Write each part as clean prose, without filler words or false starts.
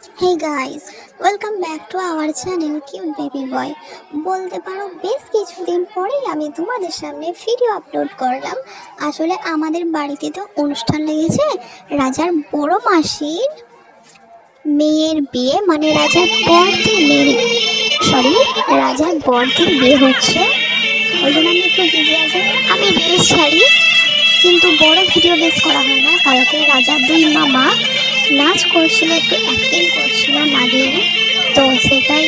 Hey guys, welcome back to our channel Cute Baby Boy. বলতে পারো বেশ কিছুদিন পরেই আমি তোমাদের সামনে ভিডিও আপলোড করলাম। আসলে আমাদের বাড়িতে তো অনুষ্ঠান লেগেছে, রাজার বড় মাসির মেয়ের বিয়ে, মানে রাজার বড়দের বিয়ে হচ্ছে। ওই জন্য আমি একটু বিজি আছি। আমি রিলস ছাড়ি কিন্তু বড় ভিডিও বেস করা হয় না। কালকে রাজার দুই মামা নাচ করছিল, একটু অ্যাক্টিং করছিল নাগিন, তো সেটাই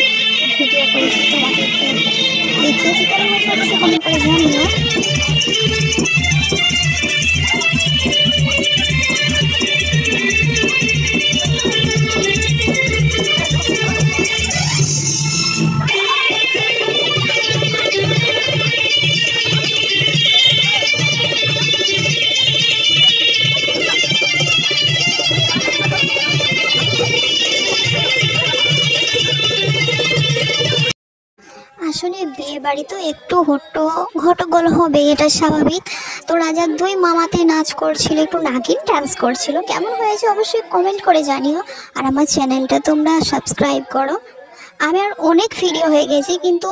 ভিডিও করেছি, তোমাদেরকে দেখিয়েছি। কেমন হয়েছে অবশ্যই কমেন্ট করে জানিও। আসলে বিয়ে বাড়ি তো একটু হট্টগোল হবে, এটা স্বাভাবিক। তো রাজার দুই মামাতে নাচ করছিল, একটু নাগিন ডান্স করছিল। কেমন হয়েছে অবশ্যই কমেন্ট করে জানিও। আর আমার চ্যানেলটা তোমরা সাবস্ক্রাইব করো। আমার অনেক ভিডিও হয়ে গেছে কিন্তু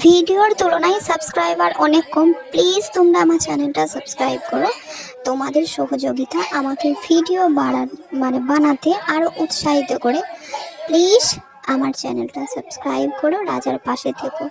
ভিডিওর তুলনায় সাবস্ক্রাইবার অনেক কম। প্লিজ তোমরা আমার চ্যানেলটা সাবস্ক্রাইব করো। তোমাদের সহযোগিতা আমাকে ভিডিও বানাতে আরও উৎসাহিত করে। প্লিজ আমার চ্যানেলটা সাবস্ক্রাইব করো, রাজার পাশে থেকো।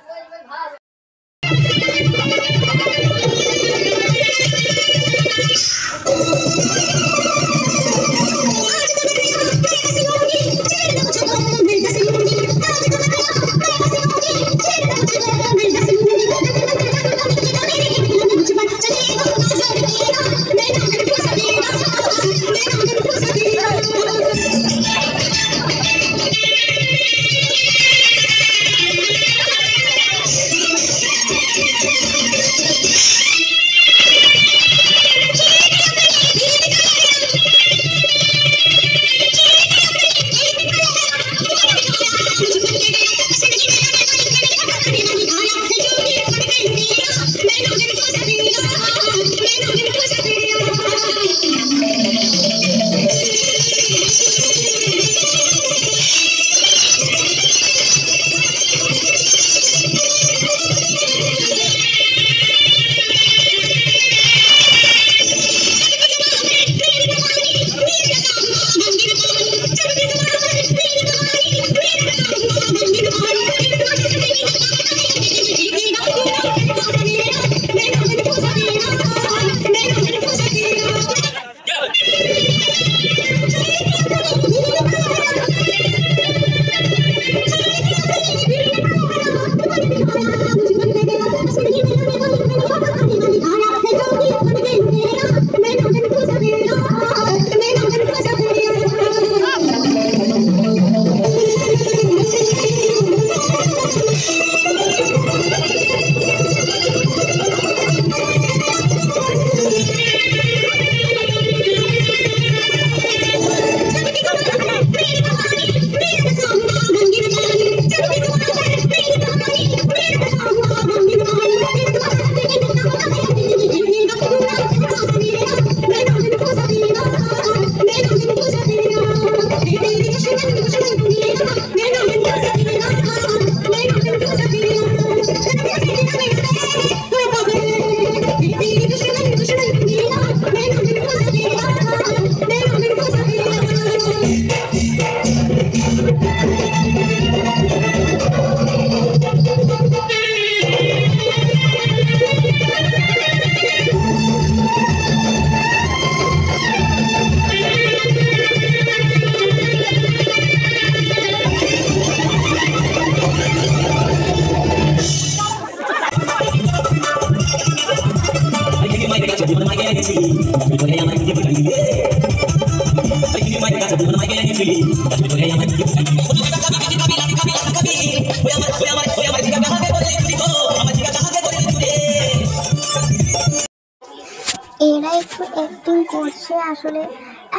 এরা একটু অ্যাক্টিং করছে। আসলে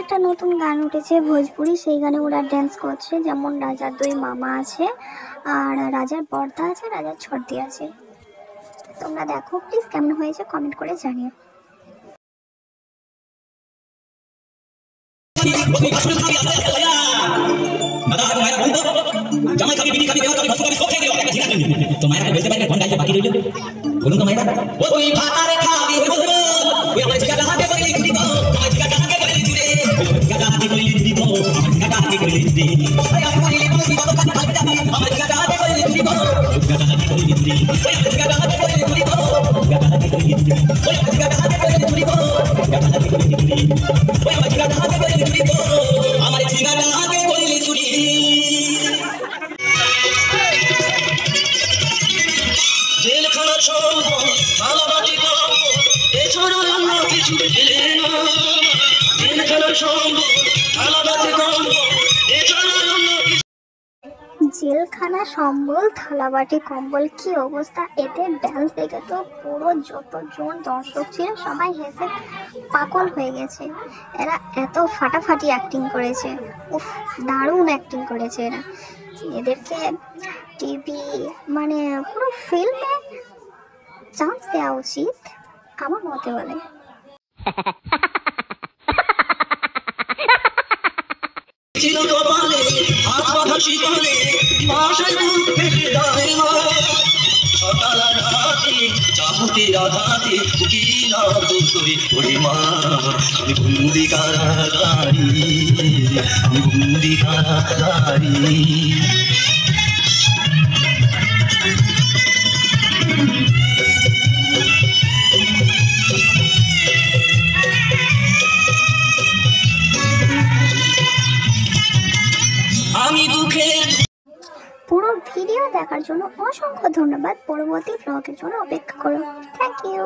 একটা নতুন গান উঠেছে ভোজপুরি, সেই গানে ওরা ড্যান্স করছে। যেমন রাজার দুই মামা আছে, আর রাজার বর্দা আছে, রাজার ছর্দি আছে। তোমরা দেখো, প্লিজ কেমন হয়েছে কমেন্ট করে জানিও। Mata খাবি বিড়ি খাবি দেওয়া খাবি ভস্ম খাবি সব খেয়ে দেওয়া একটা ঝিনা জন্য তো মায়েরা বলতে পারবে কোনটা বাকি রইল বলুন তো মায়েরা ওই ভাতারে খাবি ওই বলবো ওই আমার জিগাটা হাতে করে লিখি তো আমার জিগাটা হাতে করে লিখি রে জিগাটা হাতে করে লিখি তো আমার জিগাটা হাতে করে লিখি রে আরে আমি বলি বলি কত কাজ ভাই যাবি আমার জিগাটা হাতে করে লিখি তো জিগাটা হাতে করে লিখি রে ওই আমার জিগাটা হাতে করে লিখি তো জিগাটা হাতে করে লিখি রে ওই আমার জিগাটা হাতে করে লিখি তো জিগাটা হাতে করে লিখি রে ওই আমার জিগাটা হাতে করে লিখি তো আমার জিগাটা হাতে করে লিখি রে জেলখানা সম্ভব থালাবাটি কম্বল এছাড়া অন্য কিছু পেলে না জেলখানা সম্ভব থালাবাটি কম্বল এছাড়া অন্য কিছু জেলখানা সম্বল থালাবাটি কম্বল, কি অবস্থা! এদের ড্যান্স দেখে তো পুরো যতজন দর্শক ছিল সবাই হেসে পাগল হয়ে গেছে। এরা এত ফাটাফাটি অ্যাক্টিং করেছে, উফ দারুণ অ্যাক্টিং করেছে এরা। এদেরকে টিভি মানে পুরো ফিল্মে চান্স দেওয়া উচিত আমার মতে বলে। ছিল কপালে হাত বাঁধা শিকলে ভাষায় মুখ ফেটে যায় মা সকাল রাতে চাহতে রাধাতে উকিলা তোরে ওরে মা আমি বন্দি কারাগারি আমি বন্দি কারাগারি আমি দুঃখের পুরো ভিডিও দেখার জন্য অসংখ্য ধন্যবাদ। পরবর্তী ব্লগের জন্য অপেক্ষা করুন। Thank you.